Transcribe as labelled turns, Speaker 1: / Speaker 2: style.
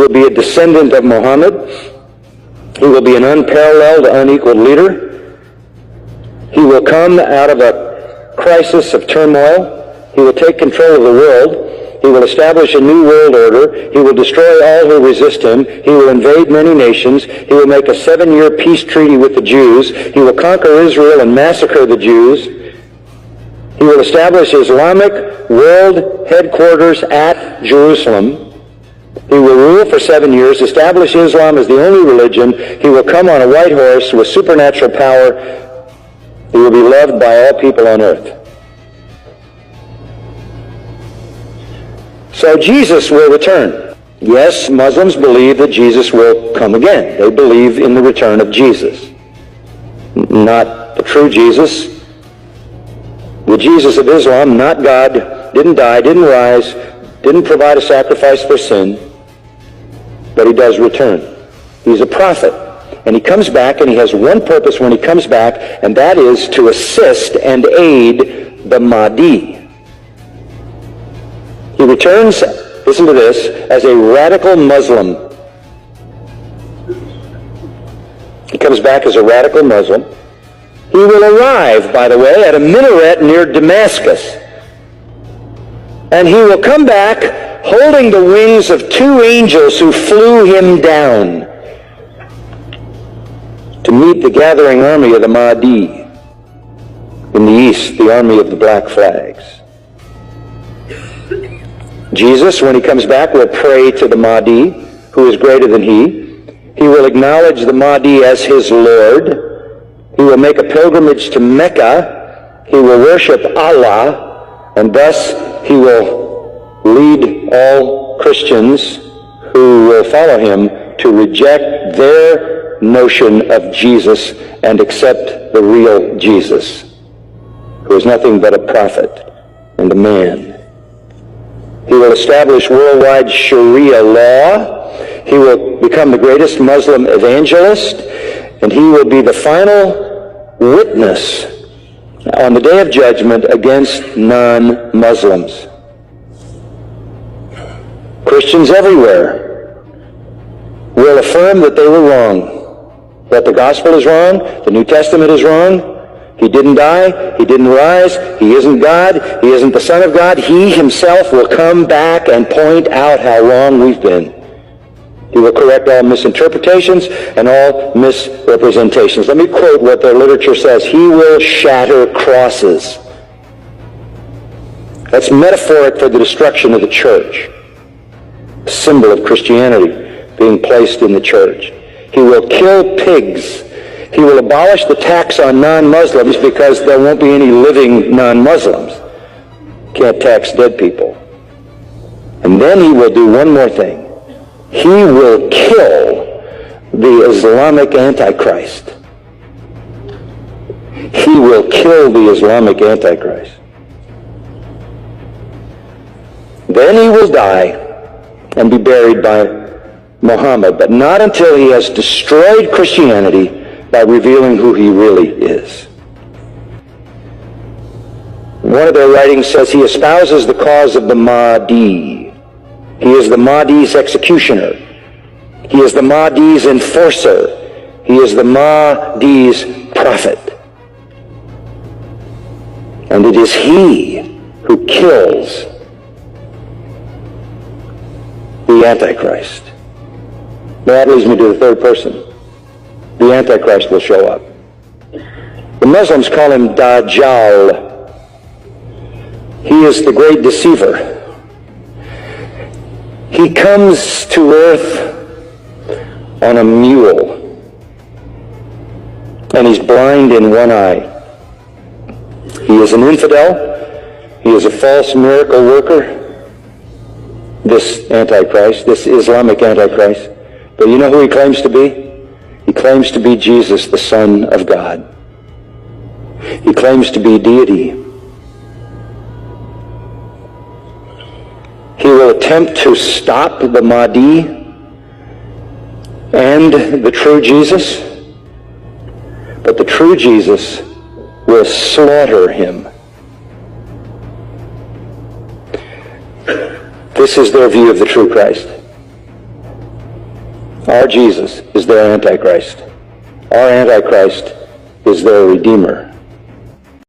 Speaker 1: will be a descendant of Muhammad. He will be an unparalleled, unequaled leader. He will come out of a crisis of turmoil. He will take control of the world. He will establish a new world order. He will destroy all who resist him. He will invade many nations. He will make a 7-year peace treaty with the Jews. He will conquer Israel and massacre the Jews. He will establish Islamic world headquarters at Jerusalem. He will rule for 7 years, establish Islam as the only religion. He will come on a white horse with supernatural power. He will be loved by all people on earth. So Jesus will return. Yes, Muslims believe that Jesus will come again. They believe in the return of Jesus. Not the true Jesus. The Jesus of Islam, not God, didn't die, didn't rise, didn't provide a sacrifice for sin, but he does return. He's a prophet. And he comes back, and he has one purpose when he comes back, and that is to assist and aid the Mahdi. He returns, listen to this, as a radical Muslim. He comes back as a radical Muslim. He will arrive, by the way, at a minaret near Damascus. And he will come back holding the wings of 2 angels who flew him down to meet the gathering army of the Mahdi. In the east, the army of the black flags. Jesus, when he comes back, will pray to the Mahdi, who is greater than he. He will acknowledge the Mahdi as his Lord. He will make a pilgrimage to Mecca. He will worship Allah, and thus he will lead all Christians who will follow him to reject their notion of Jesus and accept the real Jesus, who is nothing but a prophet and a man. He will establish worldwide Sharia law. He will become the greatest Muslim evangelist, and he will be the final witness on the day of judgment against non-Muslims. Christians everywhere will affirm that they were wrong, that the gospel is wrong, the New Testament is wrong. He didn't die, he didn't rise, he isn't God, he isn't the Son of God. He himself will come back and point out how wrong we've been. He will correct all misinterpretations and all misrepresentations. Let me quote what their literature says. He will shatter crosses. That's metaphoric for the destruction of the church, a symbol of Christianity being placed in the church. He will kill pigs. He will abolish the tax on non-Muslims because there won't be any living non-Muslims. Can't tax dead people. And then he will do one more thing. He will kill the Islamic Antichrist. He will kill the Islamic Antichrist. Then he will die and be buried by Muhammad, but not until he has destroyed Christianity by revealing who he really is. One of their writings says he espouses the cause of the Mahdi. He is the Mahdi's executioner. He is the Mahdi's enforcer. He is the Mahdi's prophet. And it is he who kills the Antichrist. That leads me to the third person. The Antichrist will show up. The Muslims call him Dajjal. He is the great deceiver. He comes to earth on a mule, and he's blind in one eye. He is an infidel. He is a false miracle worker, this Antichrist, this Islamic Antichrist. But you know who he claims to be? He claims to be Jesus, the Son of God. He claims to be deity. He will attempt to stop the Mahdi and the true Jesus, but the true Jesus will slaughter him. This is their view of the true Christ. Our Jesus is their Antichrist. Our Antichrist is their Redeemer.